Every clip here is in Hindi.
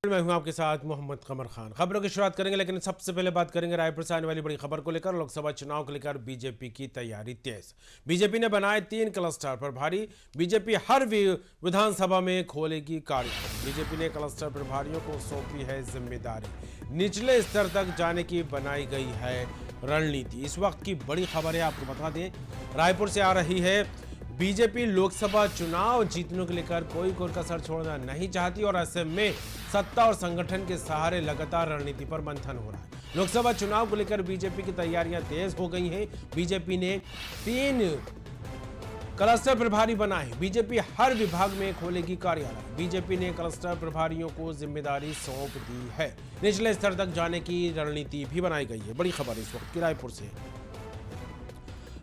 मैं हूं आपके साथ मोहम्मद कमर खान। खबरों की शुरुआत करेंगे, लेकिन सबसे पहले बात करेंगे रायपुर से आने वाली बड़ी खबर को लेकर। लोकसभा चुनाव को लेकर बीजेपी की तैयारी तेज। बीजेपी ने बनाए 3 क्लस्टर प्रभारी। बीजेपी हर विधानसभा में खोलेगी कार्यालय। बीजेपी ने क्लस्टर प्रभारियों को सौंपी है जिम्मेदारी। निचले स्तर तक जाने की बनाई गई है रणनीति। इस वक्त की बड़ी खबर है, आपको बता दें, रायपुर से आ रही है। बीजेपी लोकसभा चुनाव जीतने को लेकर कोई कसर छोड़ना नहीं चाहती और ऐसे में सत्ता और संगठन के सहारे लगातार रणनीति पर मंथन हो रहा है। लोकसभा चुनाव को लेकर बीजेपी की तैयारियां तेज हो गई हैं। बीजेपी ने 3 क्लस्टर प्रभारी बनाए। बीजेपी हर विभाग में खोलेगी कार्यालय। बीजेपी ने क्लस्टर प्रभारियों को जिम्मेदारी सौंप दी है। निचले स्तर तक जाने की रणनीति भी बनाई गई है। बड़ी खबर इस वक्त की रायपुर से।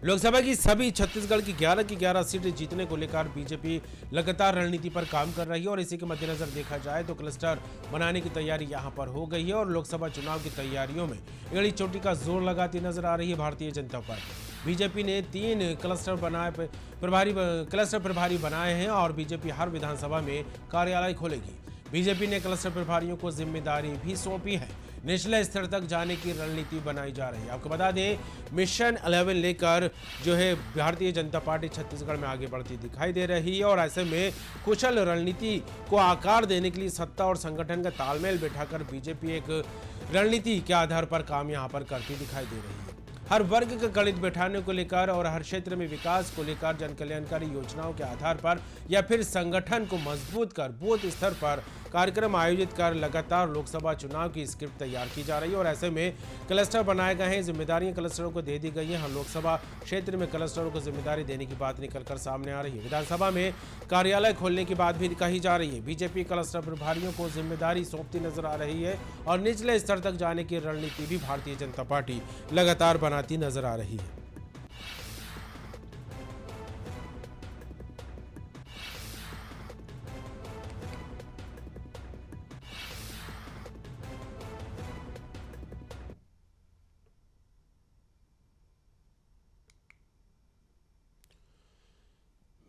लोकसभा की सभी छत्तीसगढ़ की 11 की 11 सीटें जीतने को लेकर बीजेपी लगातार रणनीति पर काम कर रही है और इसी के मद्देनजर देखा जाए तो क्लस्टर बनाने की तैयारी यहां पर हो गई है और लोकसभा चुनाव की तैयारियों में एड़ी चोटी का जोर लगाती नजर आ रही है भारतीय जनता पार्टी। बीजेपी ने 3 क्लस्टर प्रभारी बनाए हैं और बीजेपी हर विधानसभा में कार्यालय खोलेगी। बीजेपी ने क्लस्टर प्रभारियों को जिम्मेदारी भी सौंपी है। निचले स्तर तक जाने की रणनीति बनाई जा रही है। आपको बता दें, मिशन 11 लेकर जो है भारतीय जनता पार्टी छत्तीसगढ़ में आगे बढ़ती दिखाई दे रही है और ऐसे में कुशल रणनीति को आकार देने के लिए सत्ता और संगठन का तालमेल बैठाकर बीजेपी एक रणनीति के आधार पर काम यहां पर करती दिखाई दे रही है। हर वर्ग का गणित बैठाने को लेकर और हर क्षेत्र में विकास को लेकर जन कल्याणकारी योजनाओं के आधार पर या फिर संगठन को मजबूत कर बूथ स्तर पर कार्यक्रम आयोजित कर लगातार लोकसभा चुनाव की स्क्रिप्ट तैयार की जा रही है और ऐसे में क्लस्टर बनाए गए हैं। जिम्मेदारियां क्लस्टरों को दे दी गई हैं। हर लोकसभा क्षेत्र में क्लस्टरों को जिम्मेदारी देने की बात निकलकर सामने आ रही है। विधानसभा में कार्यालय खोलने की बात भी कही जा रही है। बीजेपी क्लस्टर प्रभारियों को जिम्मेदारी सौंपती नजर आ रही है और निचले स्तर तक जाने की रणनीति भी भारतीय जनता पार्टी लगातार बनाती नजर आ रही है।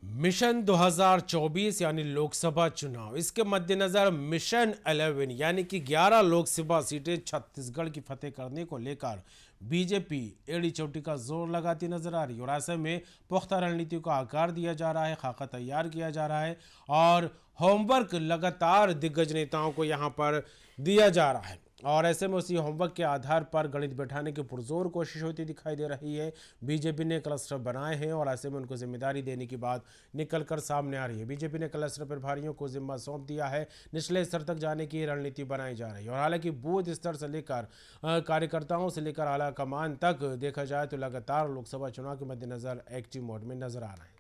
मिशन 2024 यानी लोकसभा चुनाव, इसके मद्देनजर मिशन 11 यानी कि 11 लोकसभा सीटें छत्तीसगढ़ की फतेह करने को लेकर बीजेपी एड़ी चोटी का जोर लगाती नजर आ रही है और ऐसे में पुख्ता रणनीति को आकार दिया जा रहा है, खाका तैयार किया जा रहा है और होमवर्क लगातार दिग्गज नेताओं को यहां पर दिया जा रहा है और ऐसे में उसी होमवर्क के आधार पर गणित बैठाने की पुरजोर कोशिश होती दिखाई दे रही है। बीजेपी ने क्लस्टर बनाए हैं और ऐसे में उनको जिम्मेदारी देने की बात निकलकर सामने आ रही है। बीजेपी ने क्लस्टर प्रभारियों को जिम्मा सौंप दिया है। निचले स्तर तक जाने की रणनीति बनाई जा रही है और हालांकि बूथ स्तर से लेकर कार्यकर्ताओं से लेकर आला कमान तक देखा जाए तो लगातार लोकसभा चुनाव के मद्देनजर एक्टिव मोड में नजर आ रहे हैं।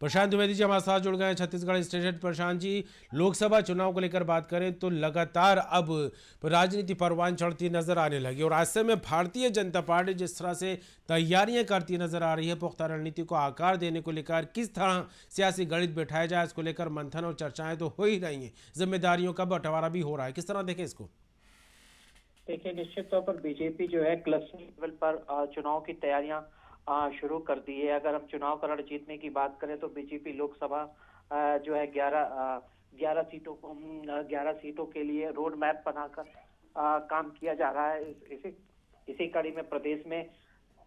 प्रशांत द्विवेदी जी हमारे साथ जुड़ गए हैं छत्तीसगढ़ स्टेशन। प्रशांत जी, लोकसभा चुनाव को लेकर बात करें तो लगातार अब राजनीति परवान चढ़ती नजर आने लगी और ऐसे में भारतीय जनता पार्टी जिस तरह से तैयारियां करती नजर आ रही है, पुख्ता रणनीति को आकार देने को लेकर किस तरह सियासी गणित बैठाया जाए, इसको लेकर मंथन और चर्चाएं तो हो ही रही हैं, जिम्मेदारियों का बंटवारा भी हो रहा है। किस तरह देखें इसको? देखिए, निश्चित तौर पर बीजेपी जो है क्लस्टर लेवल पर चुनाव की तैयारियां शुरू कर दी है। अगर हम चुनाव का रण जीतने की बात करें तो बीजेपी लोकसभा जो है 11 सीटों के लिए रोड मैप बनाकर काम किया जा रहा है। इसी कड़ी में प्रदेश में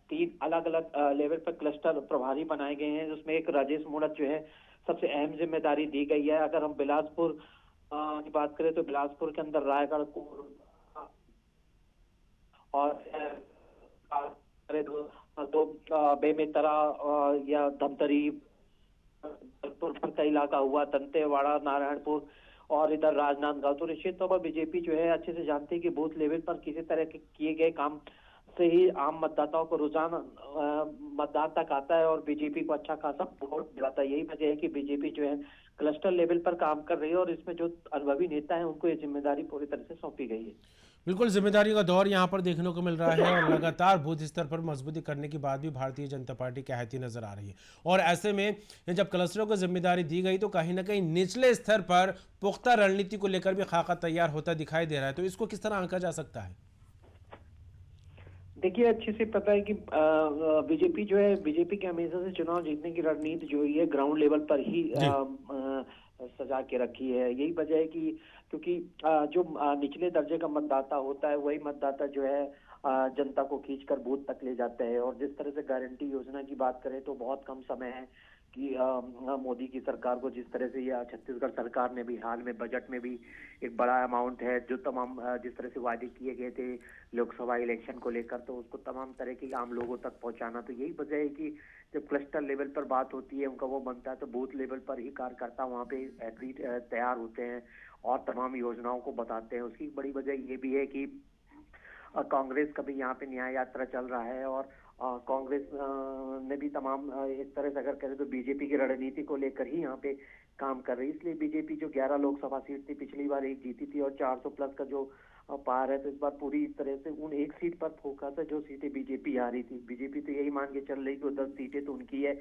3 अलग अलग लेवल पर क्लस्टर प्रभारी बनाए गए हैं, जिसमें एक राजेश मूणत जो है सबसे अहम जिम्मेदारी दी गई है। अगर हम बिलासपुर की बात करें तो बिलासपुर के अंदर रायगढ़ को और तो बेमेतरा या धमतरी का इलाका हुआ, दंतेवाड़ा, नारायणपुर और इधर राजनांदगांव। तो निश्चित तौर पर बीजेपी जो है अच्छे से जानती है कि बूथ लेवल पर किसी तरह के किए गए काम से ही आम मतदाताओं को रुझान मतदान तक आता है और बीजेपी को अच्छा खासा वोट दिलाता है। यही वजह है कि बीजेपी जो है क्लस्टर लेवल पर काम कर रही है और इसमें जो अनुभवी नेता है उनको ये जिम्मेदारी पूरी तरह से सौंपी गई है। बिल्कुल, जिम्मेदारी का दौर यहां पर देखने को मिल रहा है और लगातार बूथ स्तर पर मजबूती करने की बात भी भारतीय जनता पार्टी कहती नजर आ रही है और ऐसे में जब क्लस्टरों को जिम्मेदारी दी गई तो कहीं ना कहीं निचले स्तर पर पुख्ता रणनीति को लेकर भी खाका तैयार होता दिखाई दे रहा है। तो इसको किस तरह आंका जा सकता है? देखिए, अच्छे से पता है कि बीजेपी जो है, बीजेपी की हमेशा से चुनाव जीतने की रणनीति जो हुई है ग्राउंड लेवल पर ही जी। सजा के रखी है। यही वजह है कि क्योंकि जो निचले दर्जे का मतदाता होता है वही मतदाता जो है जनता को खींचकर बूथ तक ले जाते हैं। और जिस तरह से गारंटी योजना की बात करें तो बहुत कम समय है कि मोदी की सरकार को जिस तरह से, या छत्तीसगढ़ सरकार ने भी हाल में बजट में भी एक बड़ा अमाउंट है जो तमाम जिस तरह से वादे किए गए थे लोकसभा इलेक्शन को लेकर, तो उसको तमाम तरह के आम लोगों तक पहुंचाना। तो यही वजह है कि जब क्लस्टर लेवल पर बात होती है, उनका वो बनता है, तो बूथ लेवल पर ही कार्यकर्ता वहाँ पे एग्री तैयार होते हैं और तमाम योजनाओं को बताते हैं। उसकी बड़ी वजह ये भी है कि कांग्रेस का भी यहाँ पे न्याय यात्रा चल रहा है और कांग्रेस ने भी तमाम एक तरह से अगर करें तो बीजेपी की रणनीति को लेकर ही यहाँ पे काम कर रही है। इसलिए बीजेपी जो 11 लोकसभा सीट थी, पिछली बार एक जीती थी और 400 प्लस का जो पार है, तो इस बार पूरी तरह से उन एक सीट पर फोकस है जो सीटें बीजेपी हारी थी। बीजेपी तो यही मान के चल रही कि 10 सीटें तो उनकी है,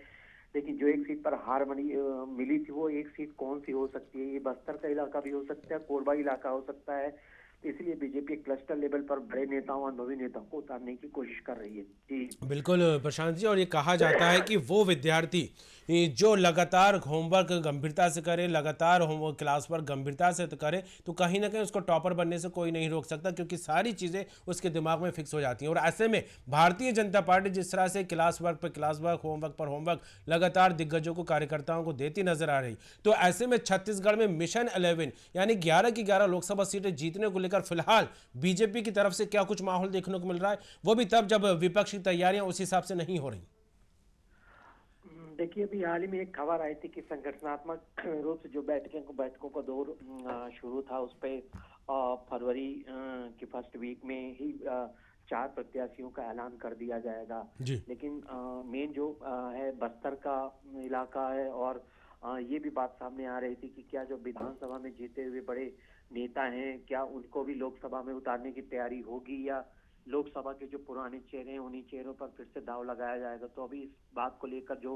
लेकिन जो एक सीट पर हार मिली थी वो एक सीट कौन सी हो सकती है? ये बस्तर का इलाका भी हो सकता है, कोरबा इलाका हो सकता है। तो इसलिए बीजेपी क्लस्टर लेवल पर बड़े नेताओं, अनुभवी नेताओं को उतारने की कोशिश कर रही है। जी बिल्कुल प्रशांत जी, और ये कहा जाता है कि वो विद्यार्थी जो लगातार होमवर्क गंभीरता से करे, लगातार होमवर्क क्लास पर गंभीरता से तो करे, तो कहीं ना कहीं उसको टॉपर बनने से कोई नहीं रोक सकता, क्योंकि सारी चीज़ें उसके दिमाग में फिक्स हो जाती हैं। और ऐसे में भारतीय जनता पार्टी जिस तरह से क्लास वर्क पर क्लास वर्क, होमवर्क पर होमवर्क लगातार दिग्गजों को, कार्यकर्ताओं को देती नजर आ रही, तो ऐसे में छत्तीसगढ़ में मिशन 11 यानी 11 की 11 लोकसभा सीटें जीतने को लेकर फिलहाल बीजेपी की तरफ से क्या कुछ माहौल देखने को मिल रहा है, वो भी तब जब विपक्ष की तैयारियां उस हिसाब से नहीं हो रही। देखिए, अभी हाल ही में एक खबर आई थी कि संगठनात्मक रूप से जो बैठकों का दौर शुरू था, उस पे फरवरी की फर्स्ट वीक में ही 4 प्रत्याशियों का ऐलान कर दिया जाएगा। जी। लेकिन मेन जो है बस्तर का इलाका है, और ये भी बात सामने आ रही थी कि क्या जो विधानसभा में जीते हुए बड़े नेता हैं, क्या उनको भी लोकसभा में उतारने की तैयारी होगी, या लोकसभा के जो पुराने चेहरे हैं उन्हीं चेहरों पर फिर से दांव लगाया जाएगा। तो अभी इस बात को लेकर जो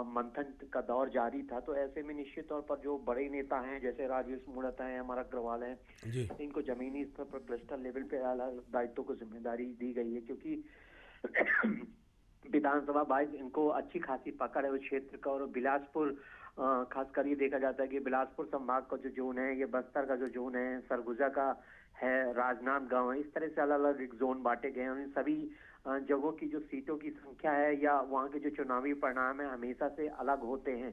मंथन का दौर जारी था, तो ऐसे में निश्चित तौर पर जो बड़े नेता हैं जैसे राजेश मूणत हैं, अमर अग्रवाल हैं, जी। इनको जमीनी स्तर पर क्लस्टर लेवल पे अलग दायित्व को जिम्मेदारी दी गई है, क्योंकि विधानसभा वाइज इनको अच्छी खासी पकड़ है उस क्षेत्र का। और बिलासपुर खासकर ये देखा जाता है कि बिलासपुर संभाग का जो जोन है, ये बस्तर का जो जोन है, सरगुजा का है, राजनांदगांव है, इस तरह से अलग अलग जोन बांटे गए हैं। इन सभी जगहों की जो सीटों की संख्या है या वहाँ के जो चुनावी परिणाम है हमेशा से अलग होते हैं।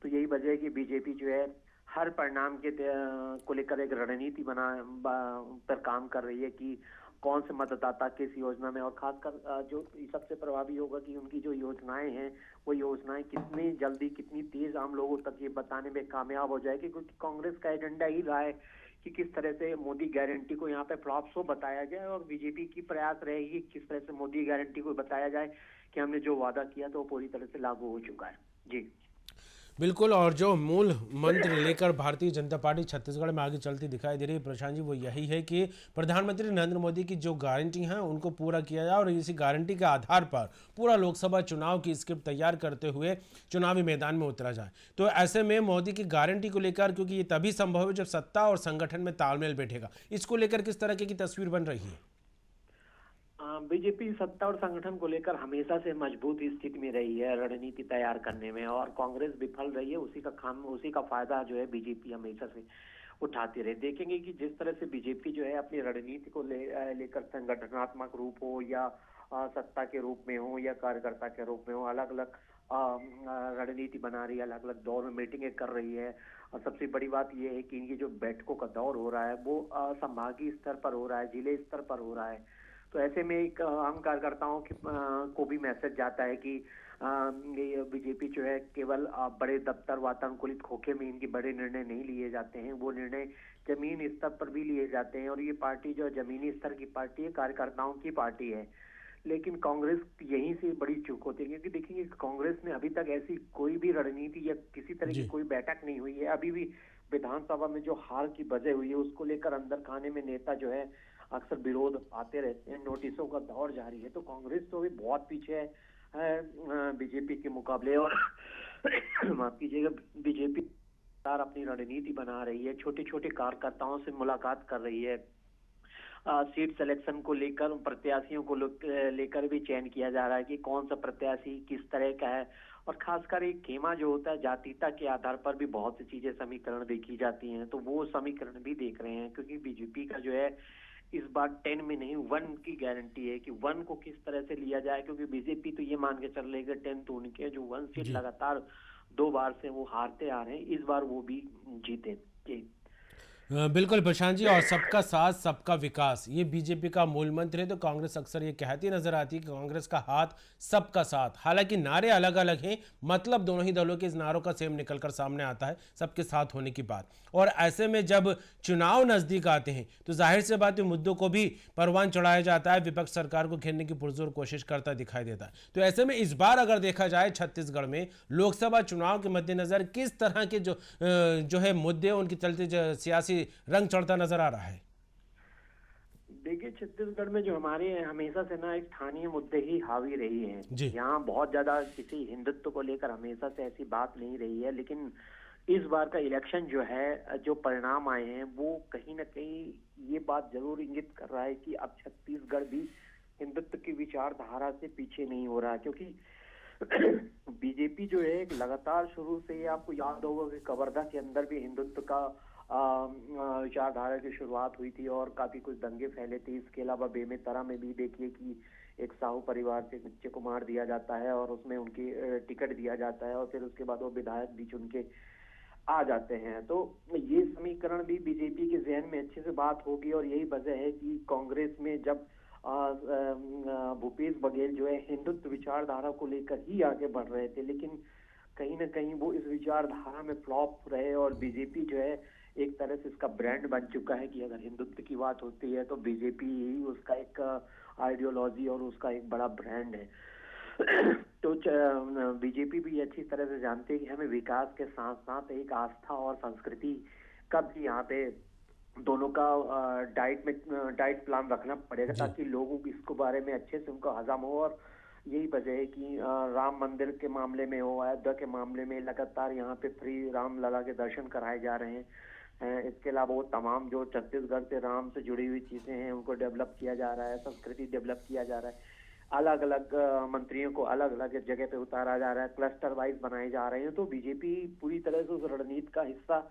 तो यही वजह है कि बीजेपी जो है हर परिणाम को लेकर एक रणनीति पर काम कर रही है कि कौन से मतदाता किस योजना में, और खासकर जो सबसे प्रभावी होगा कि उनकी जो योजनाएं हैं वो योजनाएं कितनी जल्दी, कितनी तेज आम लोगों तक ये बताने में कामयाब हो जाएगी। क्योंकि कांग्रेस का एजेंडा ही रहा है कि किस तरह से मोदी गारंटी को यहाँ पे फ्लॉप शो बताया जाए, और बीजेपी की प्रयास रहेगी किस तरह से मोदी गारंटी को बताया जाए कि हमने जो वादा किया तो वो पूरी तरह से लागू हो चुका है। जी बिल्कुल, और जो मूल मंत्र लेकर भारतीय जनता पार्टी छत्तीसगढ़ में आगे चलती दिखाई दे रही है प्रशांत जी, वो यही है कि प्रधानमंत्री नरेंद्र मोदी की जो गारंटी हैं उनको पूरा किया जाए, और इसी गारंटी के आधार पर पूरा लोकसभा चुनाव की स्क्रिप्ट तैयार करते हुए चुनावी मैदान में उतरा जाए। तो ऐसे में मोदी की गारंटी को लेकर, क्योंकि ये तभी संभव है जब सत्ता और संगठन में तालमेल बैठेगा, इसको लेकर किस तरह की तस्वीर बन रही है? बीजेपी सत्ता और संगठन को लेकर हमेशा से मजबूत स्थिति में रही है रणनीति तैयार करने में, और कांग्रेस विफल रही है। उसी का फायदा जो है बीजेपी हमेशा से उठाती रही। देखेंगे कि जिस तरह से बीजेपी जो है अपनी रणनीति को लेकर संगठनात्मक रूप हो या सत्ता के रूप में हो या कार्यकर्ता के रूप में हो, अलग अलग रणनीति बना रही है, अलग अलग दौर में मीटिंगें कर रही है। और सबसे बड़ी बात यह है कि इनकी जो बैठकों का दौर हो रहा है वो संभागीय स्तर पर हो रहा है, जिले स्तर पर हो रहा है। तो ऐसे में एक आम कार्यकर्ताओं को भी मैसेज जाता है कि ये बीजेपी जो है केवल बड़े दफ्तर वातानुकूलित खोखे में इनके बड़े निर्णय नहीं लिए जाते हैं, वो निर्णय जमीन स्तर पर भी लिए जाते हैं। और ये पार्टी जो जमीनी स्तर की पार्टी है, कार्यकर्ताओं की पार्टी है। लेकिन कांग्रेस यहीं से बड़ी चूक होती है, क्योंकि देखिए कांग्रेस में अभी तक ऐसी कोई भी रणनीति या किसी तरह की जी। कोई बैठक नहीं हुई है। अभी भी विधानसभा में जो हार की वजह हुई है उसको लेकर अंदर खाने में नेता जो है अक्सर विरोध आते रहते हैं, नोटिसों का दौर जारी है। तो कांग्रेस तो भी बहुत पीछे है बीजेपी के मुकाबले। और माफ कीजिएगा, बीजेपी अपनी रणनीति बना रही है, छोटे छोटे कार्यकर्ताओं से मुलाकात कर रही है, सीट सिलेक्शन को लेकर, उन प्रत्याशियों को लेकर भी चयन किया जा रहा है कि कौन सा प्रत्याशी किस तरह का है। और खासकर एक खेमा जो होता है, जातीयता के आधार पर भी बहुत सी चीजें समीकरण देखी जाती हैं, तो वो समीकरण भी देख रहे हैं, क्योंकि बीजेपी का जो है इस बार 10 में नहीं 1 की गारंटी है कि 1 को किस तरह से लिया जाए, क्योंकि बीजेपी तो ये मान के चल रही है कि 10 तो उनके, जो 1 सीट जी। लगातार 2 बार से वो हारते आ रहे हैं, इस बार वो भी जीते। जी। बिल्कुल प्रशांत जी, और सबका साथ सबका विकास ये बीजेपी का मूल मंत्र है। तो कांग्रेस अक्सर ये कहती नजर आती है कि कांग्रेस का हाथ सबका साथ, हालांकि नारे अलग अलग हैं, मतलब दोनों ही दलों के इस नारों का सेम निकलकर सामने आता है, सबके साथ होने की बात। और ऐसे में जब चुनाव नजदीक आते हैं तो जाहिर से बात है मुद्दों को भी परवान चढ़ाया जाता है, विपक्ष सरकार को घेरने की पुरजोर कोशिश करता दिखाई देता है। तो ऐसे में इस बार अगर देखा जाए छत्तीसगढ़ में लोकसभा चुनाव के मद्देनजर किस तरह के जो है मुद्दे उनके चलते सियासी रंग चढ़ता नजर आ रहा है। देखिए, छत्तीसगढ़ में जो हमारे हमेशा से ना एक स्थानीय मुद्दे ही हावी रही हैं। जी। यहाँ बहुत ज्यादा किसी हिंदुत्व को लेकर हमेशा से ऐसी बात नहीं रही है, लेकिन इस बार का इलेक्शन जो है, जो परिणाम आए हैं, वो कहीं ना कहीं ये बात जरूर इंगित कर रहा है कि अब छत्तीसगढ़ भी हिंदुत्व की विचारधारा से पीछे नहीं हो रहा, क्योंकि बीजेपी जो है एक लगातार शुरू से, आपको याद होगा कि कवर्धा के अंदर भी हिंदुत्व का विचारधारा की शुरुआत हुई थी और काफी कुछ दंगे फैले थे। इसके अलावा बेमेतरा में भी देखिए कि एक साहू परिवार से बच्चे को मार दिया जाता है और उसमें उनकी टिकट दिया जाता है और फिर उसके बाद वो विधायक भी चुन के आ जाते हैं। तो ये समीकरण भी बीजेपी के जहन में अच्छे से बात होगी और यही वजह है कि कांग्रेस में जब भूपेश बघेल जो है हिंदुत्व विचारधारा को लेकर ही आगे बढ़ रहे थे, लेकिन कहीं ना कहीं वो इस विचारधारा में फ्लॉप रहे और बीजेपी जो है एक तरह से इसका ब्रांड बन चुका है कि अगर हिंदुत्व की बात होती है तो बीजेपी ही उसका एक आइडियोलॉजी और उसका एक बड़ा ब्रांड है। तो बीजेपी भी अच्छी तरह से जानते हैं कि हमें विकास के साथ साथ एक आस्था और संस्कृति का भी यहाँ पे दोनों का डाइट प्लान रखना पड़ेगा, ताकि लोगों को इसको बारे में अच्छे से उनको हजम हो। और यही वजह है कि राम मंदिर के मामले में हो, अयोध्या के मामले में लगातार यहाँ पे फ्री राम लला के दर्शन कराए जा रहे हैं। इसके अलावा वो तमाम जो छत्तीसगढ़ से राम से जुड़ी हुई चीजें हैं उनको डेवलप किया जा रहा है, संस्कृति डेवलप किया जा रहा है, अलग अलग मंत्रियों को अलग अलग जगह पे उतारा जा रहा है, क्लस्टर वाइज बनाए जा रहे हैं। तो बीजेपी पूरी तरह से उस रणनीति का हिस्सा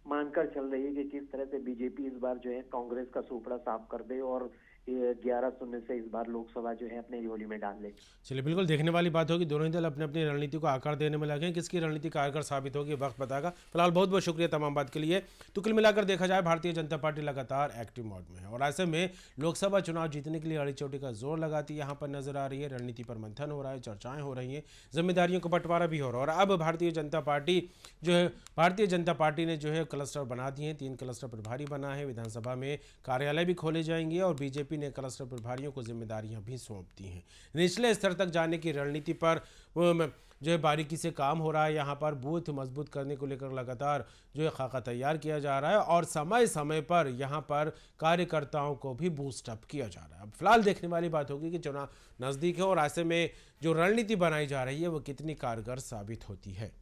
मानकर चल रही है कि किस तरह से बीजेपी इस बार जो है कांग्रेस का सुपड़ा साफ कर दे और 11 शून्य से इस बार लोकसभा जो है अपने झोली में डाल ले। चलिए, बिल्कुल देखने वाली बात होगी, दोनों ही दल अपने अपनी रणनीति को आकार देने में लगे हैं। किसकी रणनीति कारगर साबित होगी वक्त बताएगा। फिलहाल बहुत बहुत शुक्रिया तमाम बात के लिए। तो कुल मिलाकर देखा जाए भारतीय जनता पार्टी लगातार एक्टिव मोड में है और ऐसे में लोकसभा चुनाव जीतने के लिए अड़ी चोटी का जोर लगाती यहाँ पर नजर आ रही है। रणनीति पर मंथन हो रहा है, चर्चाएं हो रही हैं, जिम्मेदारियों का बंटवारा भी हो रहा है। और अब भारतीय जनता पार्टी ने जो है क्लस्टर बना दिए हैं, 3 क्लस्टर प्रभारी बना है, विधानसभा में कार्यालय भी खोले जाएंगे और बीजेपी ने क्लस्टर प्रभारियों को जिम्मेदारियां भी सौंप दी हैं। निचले स्तर तक जाने की रणनीति पर जो है बारीकी से काम हो रहा है। यहाँ पर बूथ मजबूत करने को लेकर लगातार जो है खाका तैयार किया जा रहा है और समय समय पर यहाँ पर कार्यकर्ताओं को भी बूस्ट अप किया जा रहा है। अब फिलहाल देखने वाली बात होगी कि चुनाव नज़दीक है और ऐसे में जो रणनीति बनाई जा रही है वो कितनी कारगर साबित होती है।